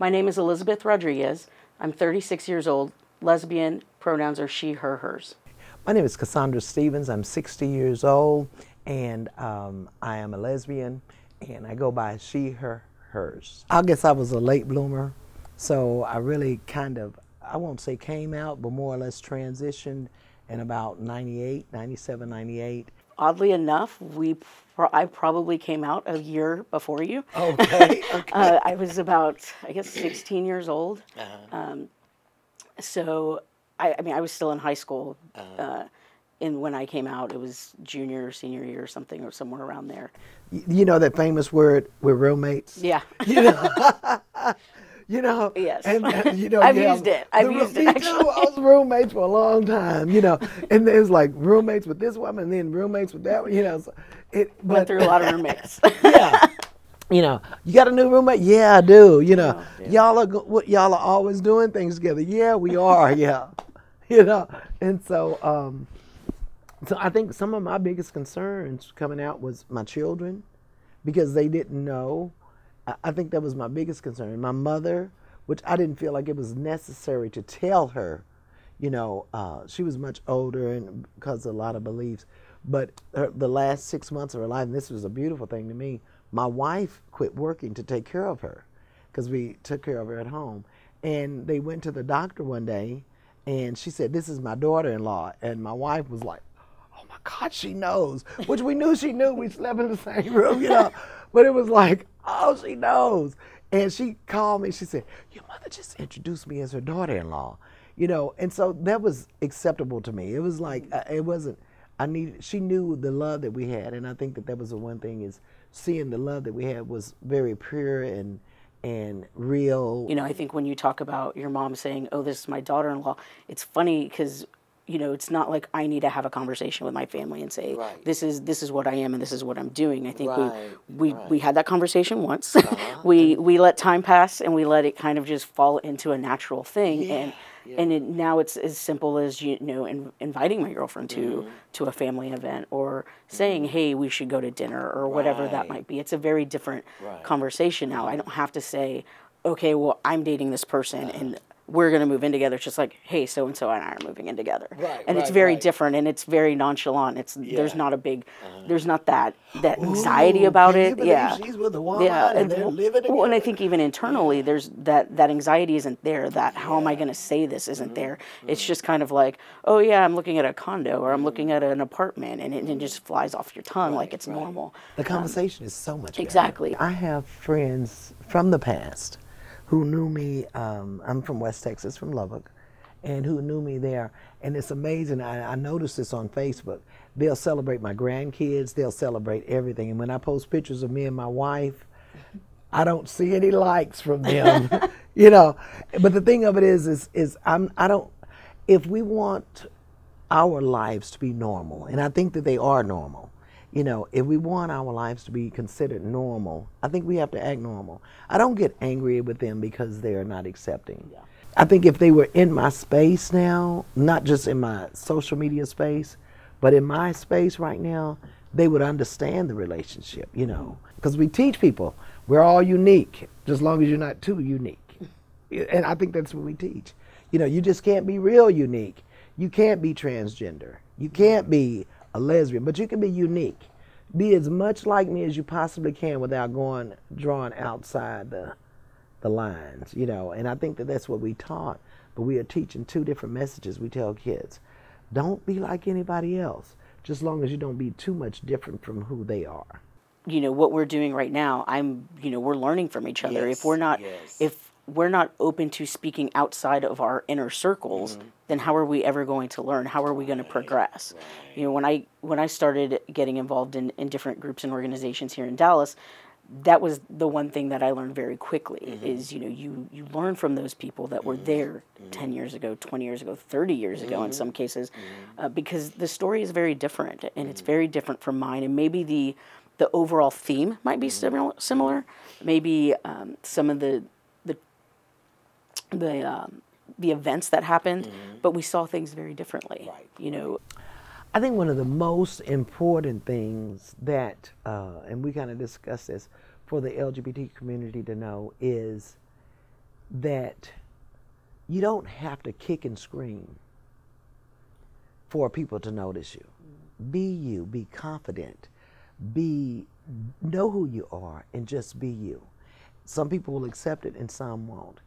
My name is Elizabeth Rodriguez. I'm 36 years old, lesbian, pronouns are she, her, hers. My name is Cassandra Stephens. I'm 60 years old, and I am a lesbian, and I go by she, her, hers. I guess I was a late bloomer, so I really kind of, I won't say came out, but more or less transitioned in about 98, 97, 98. Oddly enough, I probably came out a year before you. Okay, okay. I was about, I guess, 16 years old. So, I mean, I was still in high school. And when I came out, it was junior or senior year or something, or somewhere around there. You know that famous word, we're roommates? Yeah. You know? You know, yes. And you know, I've used it. I've used it. Me too. I was roommates for a long time. You know, and it was like roommates with this woman, and then roommates with that one. You know, so went through a lot of roommates. Yeah. You know, you got a new roommate? Yeah, I do. You know, y'all are always doing things together. Yeah, we are. Yeah. You know, and so so I think some of my biggest concerns coming out was my children, because they didn't know. I think that was my biggest concern. My mother, which I didn't feel like it was necessary to tell her, you know, she was much older and because of a lot of beliefs. But the last 6 months of her life, and this was a beautiful thing to me, my wife quit working to take care of her because we took care of her at home. And they went to the doctor one day, and she said, "This is my daughter-in-law." And my wife was like, "Oh my God, she knows," which we knew she knew. We slept in the same room, you know. But it was like, oh, she knows. And she called me. She said, "Your mother just introduced me as her daughter-in-law," you know. And so that was acceptable to me. It was like it wasn't. She knew the love that we had, and I think that was the one thing, is seeing the love that we had was very pure and real. You know, I think when you talk about your mom saying, "Oh, this is my daughter-in-law," it's funny because, you know, it's not like I need to have a conversation with my family and say, this is what I am and this is what I'm doing. I think we had that conversation once. we let time pass and we let it kind of just fall into a natural thing. And now it's as simple as, you know, inviting my girlfriend to a family event, or saying, "Hey, we should go to dinner," or whatever that might be. It's a very different conversation now. I don't have to say, "Okay, well, I'm dating this person and we're going to move in together." It's just like, "Hey, so-and-so and I are moving in together." And it's very different, and it's very nonchalant. There's not a big, there's not that anxiety about it. She's with a woman and they're living together. Well, and I think even internally, there's that anxiety isn't there. That how am I going to say this isn't there. It's just kind of like, "Oh yeah, I'm looking at a condo or I'm looking at an apartment," and it just flies off your tongue like it's normal. The conversation is so much better. Exactly. I have friends from the past who knew me. I'm from West Texas, from Lubbock, and who knew me there. And it's amazing. I noticed this on Facebook. They'll celebrate my grandkids. They'll celebrate everything. And when I post pictures of me and my wife, I don't see any likes from them. You know. But the thing of it is I don't. If we want our lives to be normal, and I think that they are normal. You know, if we want our lives to be considered normal, I think we have to act normal. I don't get angry with them because they are not accepting. I think if they were in my space now, not just in my social media space, but in my space right now, they would understand the relationship, you know. Because we teach people, we're all unique, just as long as you're not too unique. And I think that's what we teach. You know, you just can't be real unique. You can't be transgender. You can't be a lesbian, but you can be unique. Be as much like me as you possibly can without drawing outside the lines, you know. And I think that that's what we taught, but we are teaching two different messages. We tell kids, don't be like anybody else, just as long as you don't be too much different from who they are. You know, what we're doing right now, we're learning from each other. If we're not open to speaking outside of our inner circles, then how are we ever going to learn? How are we going to progress? You know, when I started getting involved in different groups and organizations here in Dallas, that was the one thing that I learned very quickly is, you know, you learn from those people that were there 10 years ago, 20 years ago, 30 years ago in some cases, because the story is very different, and it's very different from mine, and maybe the overall theme might be similar. Maybe some of the events that happened, but we saw things very differently. You know, I think one of the most important things that, and we kind of discussed this, for the LGBT community to know is that you don't have to kick and scream for people to notice you. Be you, be confident, know who you are, and just be you. Some people will accept it and some won't.